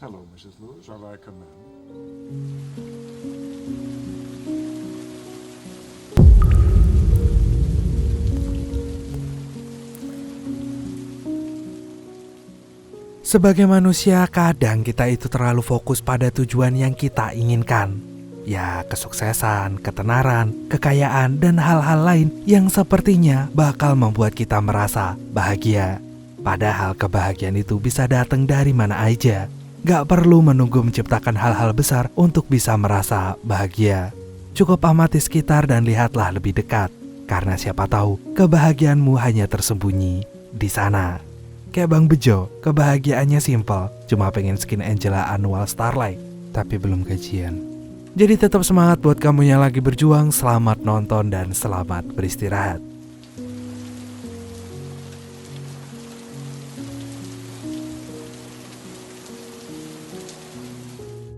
Hello, Mrs. Lewis. Shall I come in? Sebagai manusia, kadang kita itu terlalu fokus pada tujuan yang kita inginkan. Ya, kesuksesan, ketenaran, kekayaan, dan hal-hal lain yang sepertinya bakal membuat kita merasa bahagia. Padahal kebahagiaan itu bisa datang dari mana aja. Gak perlu menunggu menciptakan hal-hal besar untuk bisa merasa bahagia. Cukup amati sekitar dan lihatlah lebih dekat. Karena siapa tahu kebahagiaanmu hanya tersembunyi di sana. Kayak Bang Bejo, kebahagiaannya simpel, cuma pengen skin Angela Annual Starlight, tapi belum gajian. Jadi tetap semangat buat kamu yang lagi berjuang, selamat nonton dan selamat beristirahat.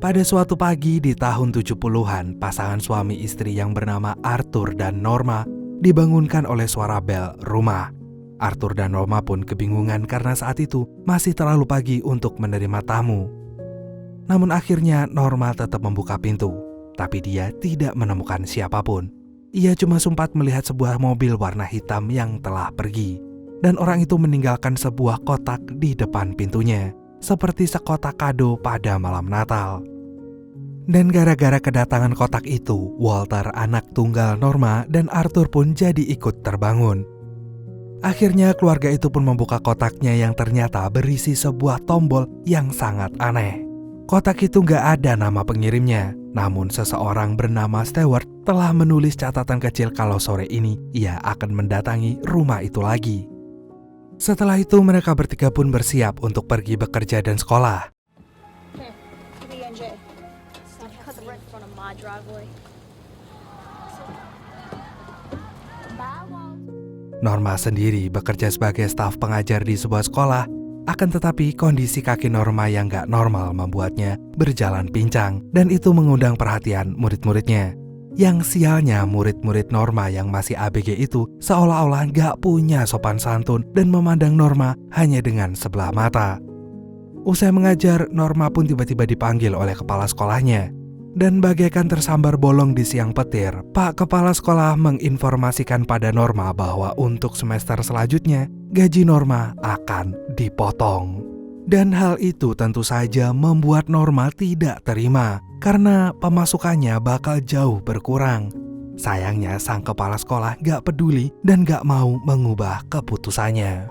Pada suatu pagi di tahun 70-an, pasangan suami istri yang bernama Arthur dan Norma dibangunkan oleh suara bel rumah. Arthur dan Norma pun kebingungan karena saat itu masih terlalu pagi untuk menerima tamu. Namun akhirnya Norma tetap membuka pintu, tapi dia tidak menemukan siapapun. Ia cuma sempat melihat sebuah mobil warna hitam yang telah pergi. Dan orang itu meninggalkan sebuah kotak di depan pintunya, seperti sekotak kado pada malam Natal. Dan gara-gara kedatangan kotak itu, Walter, anak tunggal Norma, dan Arthur pun jadi ikut terbangun. Akhirnya keluarga itu pun membuka kotaknya yang ternyata berisi sebuah tombol yang sangat aneh. Kotak itu gak ada nama pengirimnya, namun seseorang bernama Stewart telah menulis catatan kecil kalau sore ini ia akan mendatangi rumah itu lagi. Setelah itu mereka bertiga pun bersiap untuk pergi bekerja dan sekolah. Norma sendiri bekerja sebagai staf pengajar di sebuah sekolah, akan tetapi kondisi kaki Norma yang gak normal membuatnya berjalan pincang dan itu mengundang perhatian murid-muridnya. Yang sialnya murid-murid Norma yang masih ABG itu seolah-olah gak punya sopan santun dan memandang Norma hanya dengan sebelah mata. Usai mengajar, Norma pun tiba-tiba dipanggil oleh kepala sekolahnya. Dan bagaikan tersambar bolong di siang petir, Pak Kepala Sekolah menginformasikan pada Norma bahwa untuk semester selanjutnya, gaji Norma akan dipotong. Dan hal itu tentu saja membuat Norma tidak terima, karena pemasukannya bakal jauh berkurang. Sayangnya sang kepala sekolah gak peduli dan gak mau mengubah keputusannya.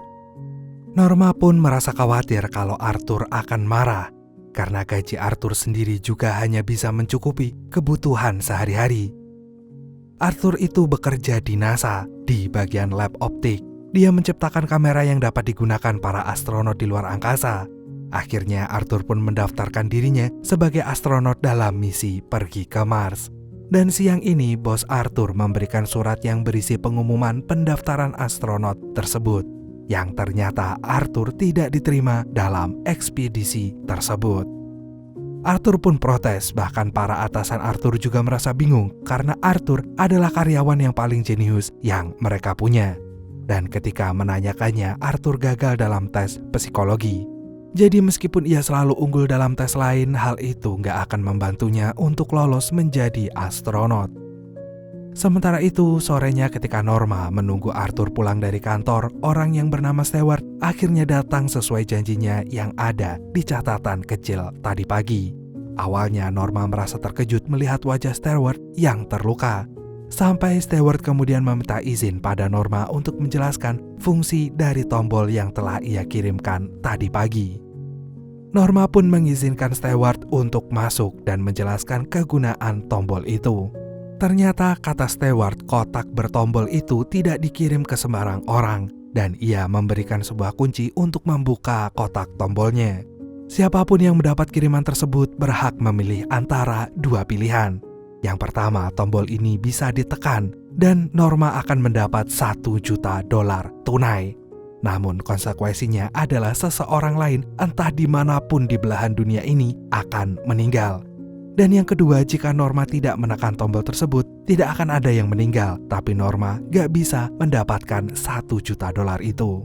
Norma pun merasa khawatir kalau Arthur akan marah, karena gaji Arthur sendiri juga hanya bisa mencukupi kebutuhan sehari-hari. Arthur itu bekerja di NASA, di bagian lab optik. Dia menciptakan kamera yang dapat digunakan para astronot di luar angkasa. Akhirnya Arthur pun mendaftarkan dirinya sebagai astronot dalam misi pergi ke Mars. Dan siang ini bos Arthur memberikan surat yang berisi pengumuman pendaftaran astronot tersebut, yang ternyata Arthur tidak diterima dalam ekspedisi tersebut. Arthur pun protes, bahkan para atasan Arthur juga merasa bingung karena Arthur adalah karyawan yang paling jenius yang mereka punya. Dan ketika menanyakannya, Arthur gagal dalam tes psikologi. Jadi meskipun ia selalu unggul dalam tes lain, hal itu gak akan membantunya untuk lolos menjadi astronot. Sementara itu, sorenya ketika Norma menunggu Arthur pulang dari kantor, orang yang bernama Stewart akhirnya datang sesuai janjinya yang ada di catatan kecil tadi pagi. Awalnya Norma merasa terkejut melihat wajah Stewart yang terluka. Sampai Stewart kemudian meminta izin pada Norma untuk menjelaskan fungsi dari tombol yang telah ia kirimkan tadi pagi. Norma pun mengizinkan Stewart untuk masuk dan menjelaskan kegunaan tombol itu. Ternyata kata Stewart, kotak bertombol itu tidak dikirim ke sembarang orang dan ia memberikan sebuah kunci untuk membuka kotak tombolnya. Siapapun yang mendapat kiriman tersebut berhak memilih antara dua pilihan. Yang pertama, tombol ini bisa ditekan dan Norma akan mendapat $1 juta tunai. Namun konsekuensinya adalah seseorang lain entah dimanapun di belahan dunia ini akan meninggal. Dan yang kedua, jika Norma tidak menekan tombol tersebut, tidak akan ada yang meninggal, tapi Norma gak bisa mendapatkan $1 juta itu.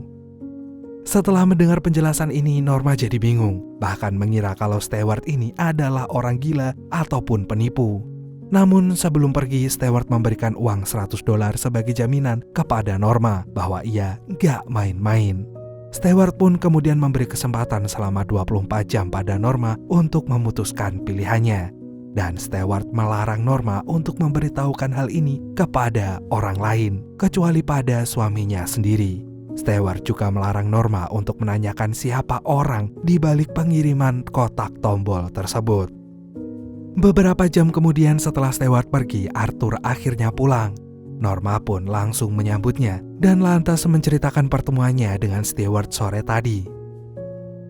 Setelah mendengar penjelasan ini, Norma jadi bingung, bahkan mengira kalau steward ini adalah orang gila ataupun penipu. Namun sebelum pergi, steward memberikan uang $100 sebagai jaminan kepada Norma bahwa ia gak main-main. Steward pun kemudian memberi kesempatan selama 24 jam pada Norma untuk memutuskan pilihannya. Dan steward melarang Norma untuk memberitahukan hal ini kepada orang lain, kecuali pada suaminya sendiri. Steward juga melarang Norma untuk menanyakan siapa orang di balik pengiriman kotak tombol tersebut. Beberapa jam kemudian setelah steward pergi, Arthur akhirnya pulang. Norma pun langsung menyambutnya dan lantas menceritakan pertemuannya dengan steward sore tadi.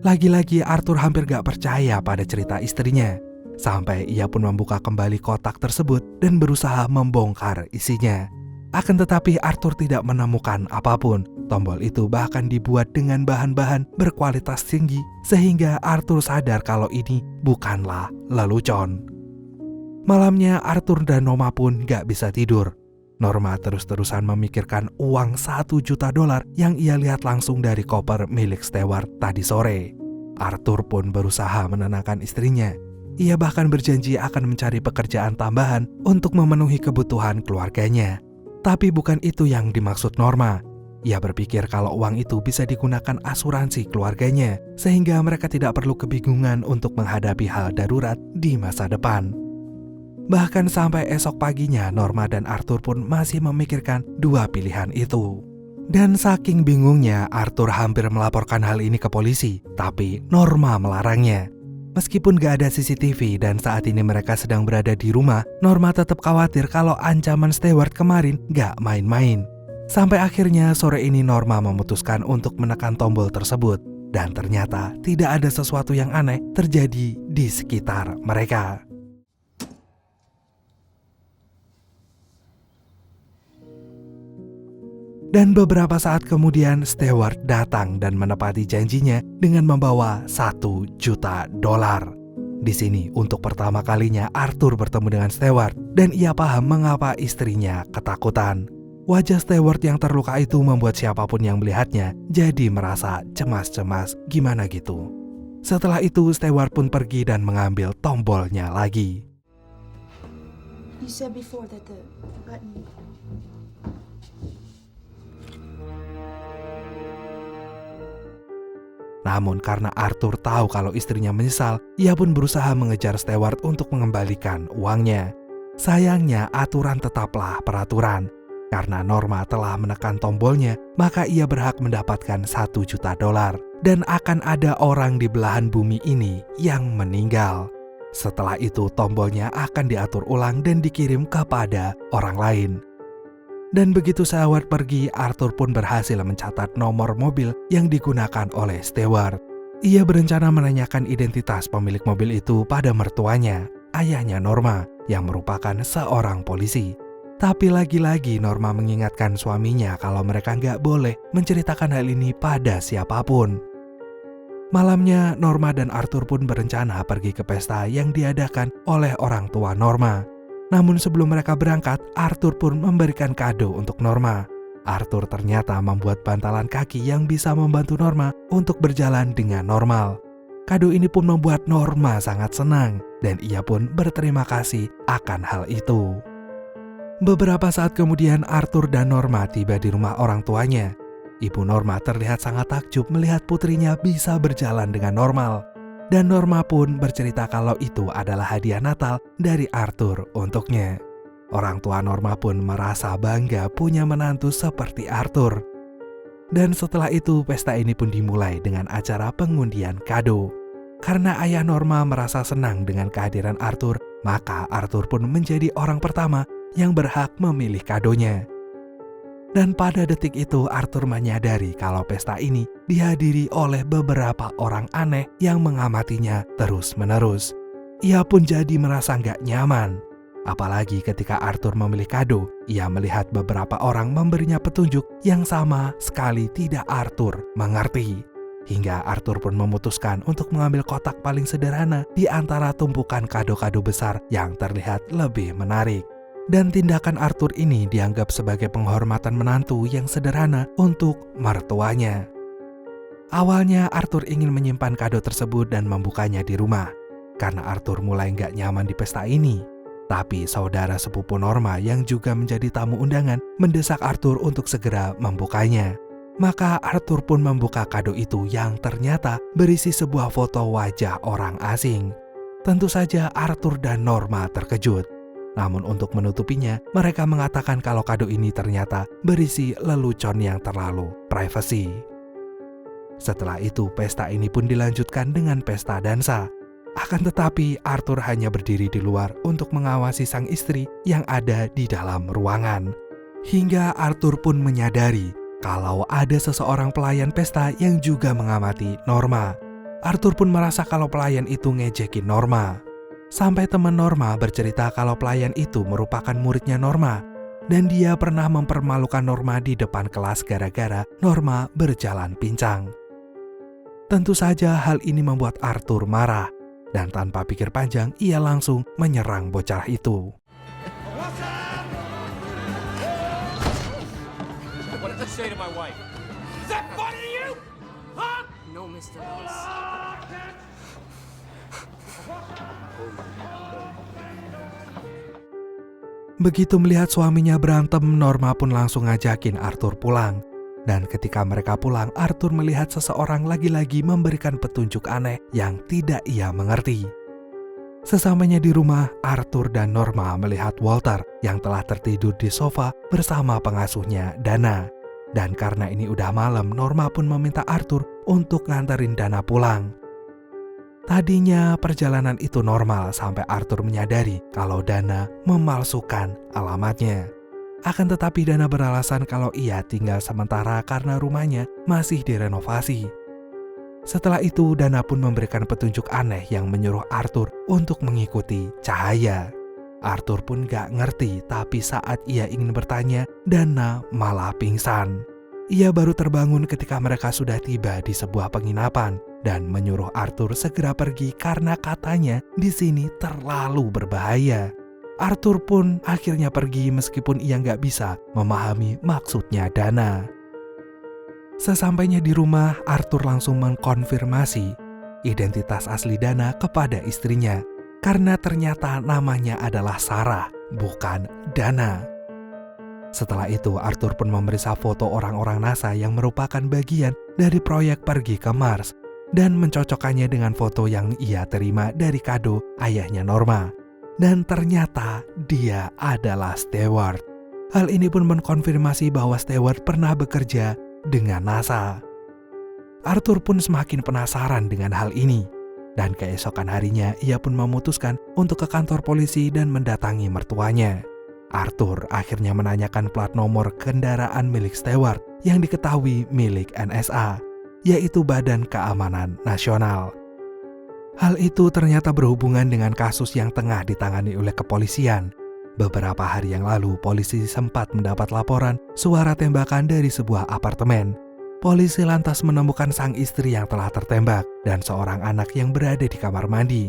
Lagi-lagi Arthur hampir gak percaya pada cerita istrinya, sampai ia pun membuka kembali kotak tersebut dan berusaha membongkar isinya. Akan tetapi Arthur tidak menemukan apapun. Tombol itu bahkan dibuat dengan bahan-bahan berkualitas tinggi, sehingga Arthur sadar kalau ini bukanlah lelucon. Malamnya Arthur dan Norma pun gak bisa tidur. Norma terus-terusan memikirkan uang $1 juta yang ia lihat langsung dari koper milik steward tadi sore. Arthur pun berusaha menenangkan istrinya. Ia bahkan berjanji akan mencari pekerjaan tambahan untuk memenuhi kebutuhan keluarganya. Tapi bukan itu yang dimaksud Norma. Ia berpikir kalau uang itu bisa digunakan asuransi keluarganya, sehingga mereka tidak perlu kebingungan untuk menghadapi hal darurat di masa depan. Bahkan sampai esok paginya, Norma dan Arthur pun masih memikirkan dua pilihan itu. Dan saking bingungnya, Arthur hampir melaporkan hal ini ke polisi, tapi Norma melarangnya. Meskipun gak ada CCTV dan saat ini mereka sedang berada di rumah, Norma tetap khawatir kalau ancaman steward kemarin gak main-main. Sampai akhirnya sore ini Norma memutuskan untuk menekan tombol tersebut. Dan ternyata tidak ada sesuatu yang aneh terjadi di sekitar mereka. Dan beberapa saat kemudian steward datang dan menepati janjinya dengan membawa $1 juta. Di sini untuk pertama kalinya Arthur bertemu dengan steward dan ia paham mengapa istrinya ketakutan. Wajah steward yang terluka itu membuat siapapun yang melihatnya jadi merasa cemas-cemas gimana gitu. Setelah itu steward pun pergi dan mengambil tombolnya lagi. You said before that the button. Namun karena Arthur tahu kalau istrinya menyesal, ia pun berusaha mengejar steward untuk mengembalikan uangnya. Sayangnya aturan tetaplah peraturan. Karena Norma telah menekan tombolnya, maka ia berhak mendapatkan $1 juta. Dan akan ada orang di belahan bumi ini yang meninggal. Setelah itu tombolnya akan diatur ulang dan dikirim kepada orang lain. Dan begitu steward pergi, Arthur pun berhasil mencatat nomor mobil yang digunakan oleh steward. Ia berencana menanyakan identitas pemilik mobil itu pada mertuanya, ayahnya Norma, yang merupakan seorang polisi. Tapi lagi-lagi Norma mengingatkan suaminya kalau mereka nggak boleh menceritakan hal ini pada siapapun. Malamnya, Norma dan Arthur pun berencana pergi ke pesta yang diadakan oleh orang tua Norma. Namun sebelum mereka berangkat, Arthur pun memberikan kado untuk Norma. Arthur ternyata membuat bantalan kaki yang bisa membantu Norma untuk berjalan dengan normal. Kado ini pun membuat Norma sangat senang dan ia pun berterima kasih akan hal itu. Beberapa saat kemudian Arthur dan Norma tiba di rumah orang tuanya. Ibu Norma terlihat sangat takjub melihat putrinya bisa berjalan dengan normal. Dan Norma pun bercerita kalau itu adalah hadiah Natal dari Arthur untuknya. Orang tua Norma pun merasa bangga punya menantu seperti Arthur. Dan setelah itu pesta ini pun dimulai dengan acara pengundian kado. Karena ayah Norma merasa senang dengan kehadiran Arthur, maka Arthur pun menjadi orang pertama yang berhak memilih kadonya. Dan pada detik itu Arthur menyadari kalau pesta ini dihadiri oleh beberapa orang aneh yang mengamatinya terus-menerus. Ia pun jadi merasa nggak nyaman. Apalagi ketika Arthur memilih kado, ia melihat beberapa orang memberinya petunjuk yang sama sekali tidak Arthur mengerti. Hingga Arthur pun memutuskan untuk mengambil kotak paling sederhana di antara tumpukan kado-kado besar yang terlihat lebih menarik. Dan tindakan Arthur ini dianggap sebagai penghormatan menantu yang sederhana untuk mertuanya. Awalnya Arthur ingin menyimpan kado tersebut dan membukanya di rumah, karena Arthur mulai nggak nyaman di pesta ini. Tapi saudara sepupu Norma yang juga menjadi tamu undangan mendesak Arthur untuk segera membukanya. Maka Arthur pun membuka kado itu yang ternyata berisi sebuah foto wajah orang asing. Tentu saja Arthur dan Norma terkejut. Namun untuk menutupinya, mereka mengatakan kalau kado ini ternyata berisi lelucon yang terlalu privasi. Setelah itu, pesta ini pun dilanjutkan dengan pesta dansa. Akan tetapi, Arthur hanya berdiri di luar untuk mengawasi sang istri yang ada di dalam ruangan. Hingga Arthur pun menyadari kalau ada seseorang pelayan pesta yang juga mengamati Norma. Arthur pun merasa kalau pelayan itu ngejekin Norma. Sampai teman Norma bercerita kalau pelayan itu merupakan muridnya Norma. Dan dia pernah mempermalukan Norma di depan kelas gara-gara Norma berjalan pincang. Tentu saja hal ini membuat Arthur marah. Dan tanpa pikir panjang, ia langsung menyerang bocah itu. What did you say to my wife? Is that funny to you? Huh? No, Mr. Lewis. Begitu melihat suaminya berantem, Norma pun langsung ngajakin Arthur pulang. Dan ketika mereka pulang, Arthur melihat seseorang lagi-lagi memberikan petunjuk aneh yang tidak ia mengerti. Sesampainya di rumah, Arthur dan Norma melihat Walter yang telah tertidur di sofa bersama pengasuhnya, Dana. Dan karena ini udah malam, Norma pun meminta Arthur untuk nganterin Dana pulang. Tadinya perjalanan itu normal sampai Arthur menyadari kalau Dana memalsukan alamatnya. Akan tetapi Dana beralasan kalau ia tinggal sementara karena rumahnya masih direnovasi. Setelah itu Dana pun memberikan petunjuk aneh yang menyuruh Arthur untuk mengikuti cahaya. Arthur pun gak ngerti, tapi saat ia ingin bertanya, Dana malah pingsan. Ia baru terbangun ketika mereka sudah tiba di sebuah penginapan dan menyuruh Arthur segera pergi karena katanya di sini terlalu berbahaya. Arthur pun akhirnya pergi meskipun ia nggak bisa memahami maksudnya Dana. Sesampainya di rumah, Arthur langsung mengkonfirmasi identitas asli Dana kepada istrinya karena ternyata namanya adalah Sarah, bukan Dana. Setelah itu, Arthur pun memeriksa foto orang-orang NASA yang merupakan bagian dari proyek pergi ke Mars dan mencocokkannya dengan foto yang ia terima dari kado ayahnya Norma. Dan ternyata dia adalah Stewart. Hal ini pun mengkonfirmasi bahwa Stewart pernah bekerja dengan NASA. Arthur pun semakin penasaran dengan hal ini. Dan keesokan harinya ia pun memutuskan untuk ke kantor polisi dan mendatangi mertuanya. Arthur akhirnya menanyakan plat nomor kendaraan milik Stewart yang diketahui milik NSA, yaitu Badan Keamanan Nasional. Hal itu ternyata berhubungan dengan kasus yang tengah ditangani oleh kepolisian. Beberapa hari yang lalu, polisi sempat mendapat laporan suara tembakan dari sebuah apartemen. Polisi lantas menemukan sang istri yang telah tertembak dan seorang anak yang berada di kamar mandi.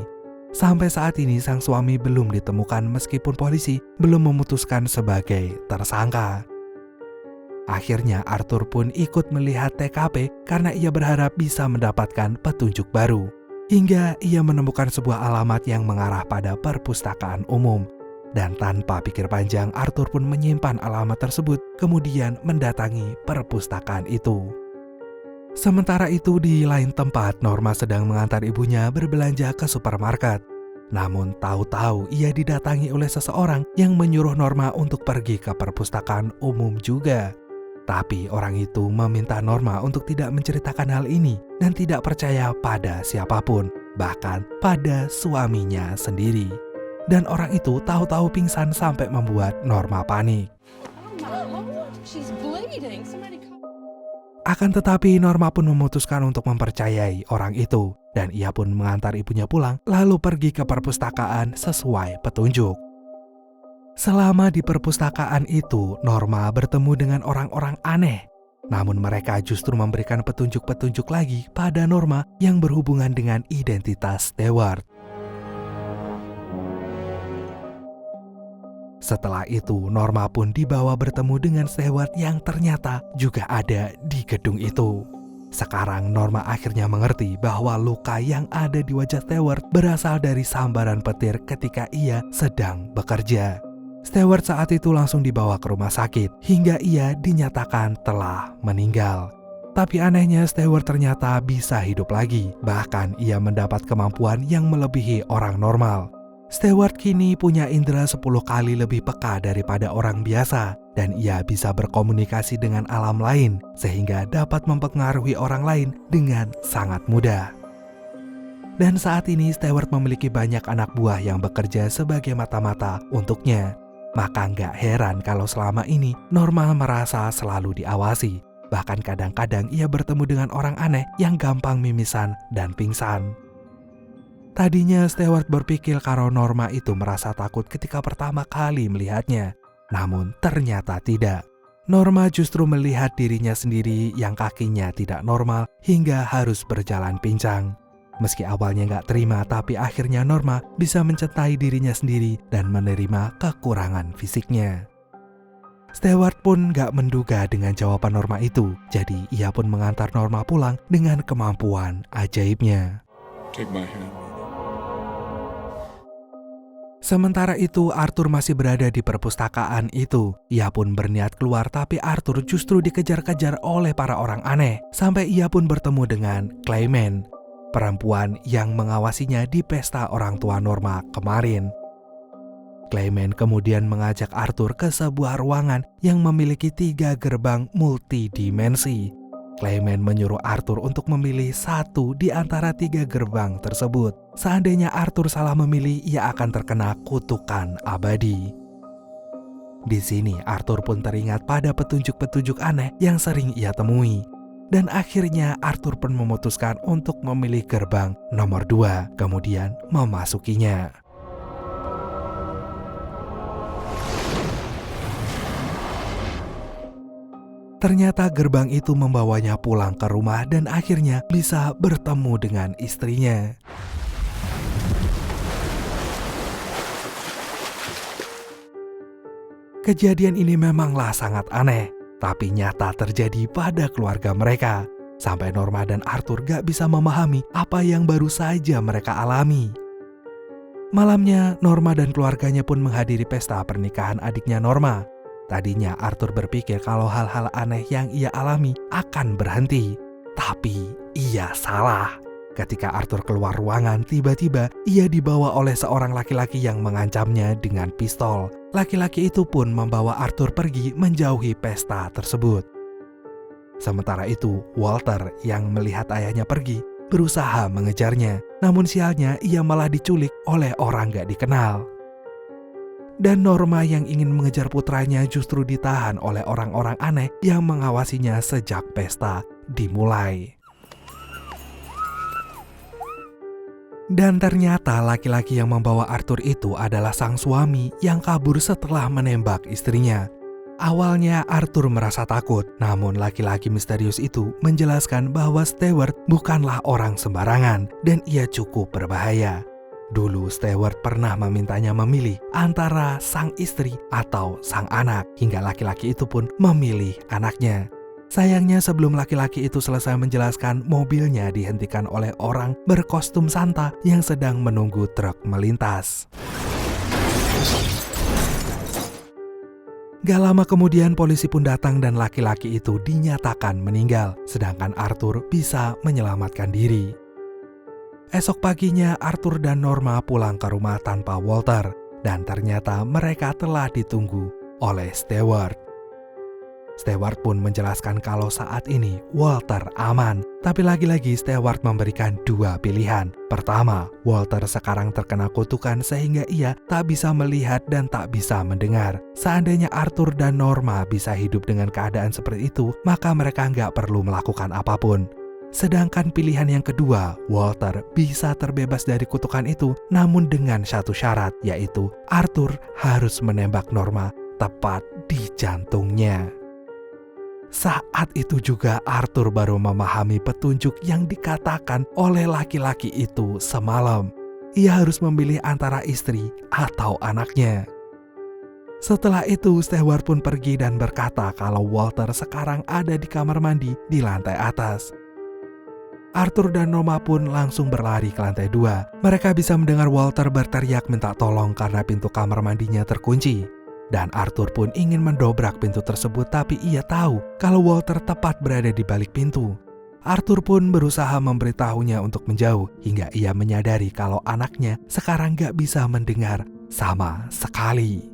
Sampai saat ini sang suami belum ditemukan meskipun polisi belum memutuskan sebagai tersangka. Akhirnya Arthur pun ikut melihat TKP karena ia berharap bisa mendapatkan petunjuk baru. Hingga ia menemukan sebuah alamat yang mengarah pada perpustakaan umum. Dan tanpa pikir panjang, Arthur pun menyimpan alamat tersebut, kemudian mendatangi perpustakaan itu. Sementara itu di lain tempat, Norma sedang mengantar ibunya berbelanja ke supermarket. Namun tahu-tahu ia didatangi oleh seseorang yang menyuruh Norma untuk pergi ke perpustakaan umum juga. Tapi orang itu meminta Norma untuk tidak menceritakan hal ini dan tidak percaya pada siapapun, bahkan pada suaminya sendiri. Dan orang itu tahu-tahu pingsan sampai membuat Norma panik. Akan tetapi Norma pun memutuskan untuk mempercayai orang itu dan ia pun mengantar ibunya pulang lalu pergi ke perpustakaan sesuai petunjuk. Selama di perpustakaan itu, Norma bertemu dengan orang-orang aneh. Namun mereka justru memberikan petunjuk-petunjuk lagi pada Norma yang berhubungan dengan identitas Stewart. Setelah itu, Norma pun dibawa bertemu dengan Stewart yang ternyata juga ada di gedung itu. Sekarang Norma akhirnya mengerti bahwa luka yang ada di wajah Stewart berasal dari sambaran petir ketika ia sedang bekerja. Stewart saat itu langsung dibawa ke rumah sakit hingga ia dinyatakan telah meninggal. Tapi anehnya Stewart ternyata bisa hidup lagi, bahkan ia mendapat kemampuan yang melebihi orang normal. Stewart kini punya indera 10 kali lebih peka daripada orang biasa, dan ia bisa berkomunikasi dengan alam lain sehingga dapat mempengaruhi orang lain dengan sangat mudah. Dan saat ini Stewart memiliki banyak anak buah yang bekerja sebagai mata-mata untuknya. Maka nggak heran kalau selama ini Norma merasa selalu diawasi. Bahkan kadang-kadang ia bertemu dengan orang aneh yang gampang mimisan dan pingsan. Tadinya Stewart berpikir kalau Norma itu merasa takut ketika pertama kali melihatnya. Namun ternyata tidak. Norma justru melihat dirinya sendiri yang kakinya tidak normal hingga harus berjalan pincang. Meski awalnya gak terima, tapi akhirnya Norma bisa mencintai dirinya sendiri dan menerima kekurangan fisiknya. Stewart pun gak menduga dengan jawaban Norma itu. Jadi ia pun mengantar Norma pulang dengan kemampuan ajaibnya. Take my hand. Sementara itu Arthur masih berada di perpustakaan itu. Ia pun berniat keluar, tapi Arthur justru dikejar-kejar oleh para orang aneh. Sampai ia pun bertemu dengan Clement, perempuan yang mengawasinya di pesta orang tua Norma kemarin. Clement kemudian mengajak Arthur ke sebuah ruangan yang memiliki 3 gerbang multidimensi. Clement menyuruh Arthur untuk memilih satu di antara 3 gerbang tersebut. Seandainya Arthur salah memilih, ia akan terkena kutukan abadi. Di sini Arthur pun teringat pada petunjuk-petunjuk aneh yang sering ia temui. Dan akhirnya Arthur pun memutuskan untuk memilih gerbang nomor 2, kemudian memasukinya. Ternyata gerbang itu membawanya pulang ke rumah dan akhirnya bisa bertemu dengan istrinya. Kejadian ini memanglah sangat aneh, tapi nyata terjadi pada keluarga mereka. Sampai Norma dan Arthur gak bisa memahami apa yang baru saja mereka alami. Malamnya, Norma dan keluarganya pun menghadiri pesta pernikahan adiknya Norma. Tadinya Arthur berpikir kalau hal-hal aneh yang ia alami akan berhenti. Tapi ia salah. Ketika Arthur keluar ruangan, tiba-tiba ia dibawa oleh seorang laki-laki yang mengancamnya dengan pistol. Laki-laki itu pun membawa Arthur pergi menjauhi pesta tersebut. Sementara itu, Walter yang melihat ayahnya pergi berusaha mengejarnya. Namun sialnya ia malah diculik oleh orang gak dikenal. Dan Norma yang ingin mengejar putranya justru ditahan oleh orang-orang aneh yang mengawasinya sejak pesta dimulai. Dan ternyata laki-laki yang membawa Arthur itu adalah sang suami yang kabur setelah menembak istrinya. Awalnya Arthur merasa takut, namun laki-laki misterius itu menjelaskan bahwa Stewart bukanlah orang sembarangan dan ia cukup berbahaya. Dulu Stewart pernah memintanya memilih antara sang istri atau sang anak, hingga laki-laki itu pun memilih anaknya. Sayangnya sebelum laki-laki itu selesai menjelaskan, mobilnya dihentikan oleh orang berkostum Santa yang sedang menunggu truk melintas. Gak lama kemudian polisi pun datang dan laki-laki itu dinyatakan meninggal, sedangkan Arthur bisa menyelamatkan diri. Esok paginya Arthur dan Norma pulang ke rumah tanpa Walter, dan ternyata mereka telah ditunggu oleh Stewart. Stewart pun menjelaskan kalau saat ini Walter aman, tapi lagi-lagi Stewart memberikan 2 pilihan. Pertama, Walter sekarang terkena kutukan sehingga ia tak bisa melihat dan tak bisa mendengar. Seandainya Arthur dan Norma bisa hidup dengan keadaan seperti itu, maka mereka nggak perlu melakukan apapun. Sedangkan pilihan yang kedua, Walter bisa terbebas dari kutukan itu, namun dengan satu syarat, yaitu Arthur harus menembak Norma tepat di jantungnya. Saat itu juga Arthur baru memahami petunjuk yang dikatakan oleh laki-laki itu semalam. Ia harus memilih antara istri atau anaknya. Setelah itu Stewart pun pergi dan berkata kalau Walter sekarang ada di kamar mandi di lantai atas. Arthur dan Norma pun langsung berlari ke lantai 2. Mereka bisa mendengar Walter berteriak minta tolong karena pintu kamar mandinya terkunci. Dan Arthur pun ingin mendobrak pintu tersebut, tapi ia tahu kalau Walter tepat berada di balik pintu. Arthur pun berusaha memberitahunya untuk menjauh hingga ia menyadari kalau anaknya sekarang gak bisa mendengar sama sekali.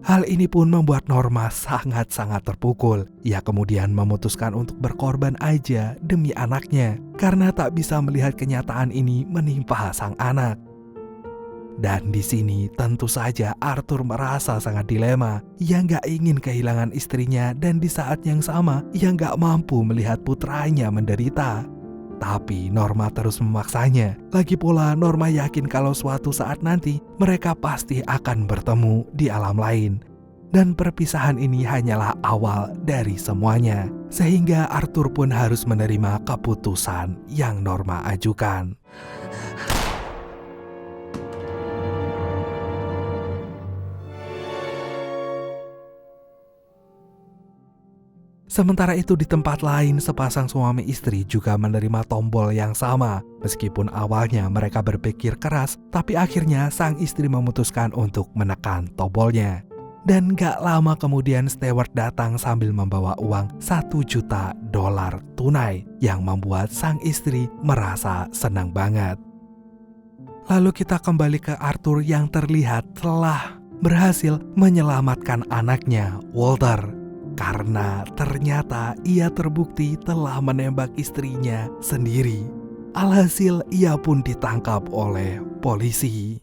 Hal ini pun membuat Norma sangat-sangat terpukul. Ia kemudian memutuskan untuk berkorban aja demi anaknya karena tak bisa melihat kenyataan ini menimpa sang anak. Dan di sini tentu saja Arthur merasa sangat dilema. Ia gak ingin kehilangan istrinya dan di saat yang sama ia gak mampu melihat putranya menderita. Tapi Norma terus memaksanya. Lagi pula Norma yakin kalau suatu saat nanti mereka pasti akan bertemu di alam lain. Dan perpisahan ini hanyalah awal dari semuanya. Sehingga Arthur pun harus menerima keputusan yang Norma ajukan. Sementara itu di tempat lain, sepasang suami istri juga menerima tombol yang sama. Meskipun awalnya mereka berpikir keras, tapi akhirnya sang istri memutuskan untuk menekan tombolnya. Dan gak lama kemudian steward datang sambil membawa uang $1 juta tunai yang membuat sang istri merasa senang banget. Lalu kita kembali ke Arthur yang terlihat telah berhasil menyelamatkan anaknya, Walter. Karena ternyata ia terbukti telah menembak istrinya sendiri. Alhasil ia pun ditangkap oleh polisi.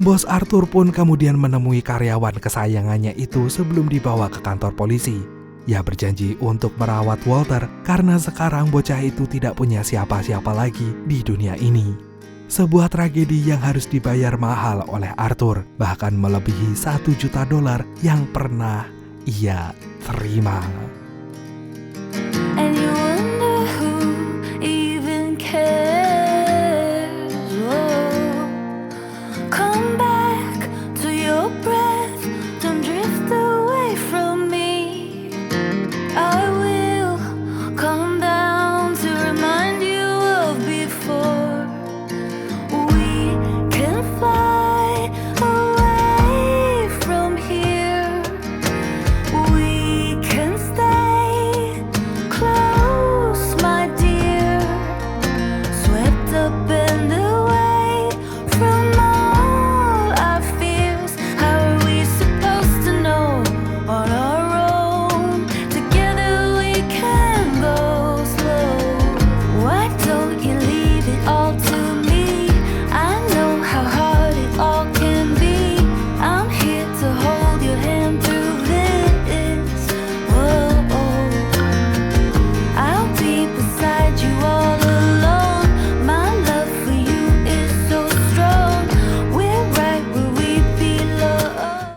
Bos Arthur pun kemudian menemui karyawan kesayangannya itu sebelum dibawa ke kantor polisi. Ia berjanji untuk merawat Walter karena sekarang bocah itu tidak punya siapa-siapa lagi di dunia ini. Sebuah tragedi yang harus dibayar mahal oleh Arthur, bahkan melebihi $1 juta yang pernah ia terima.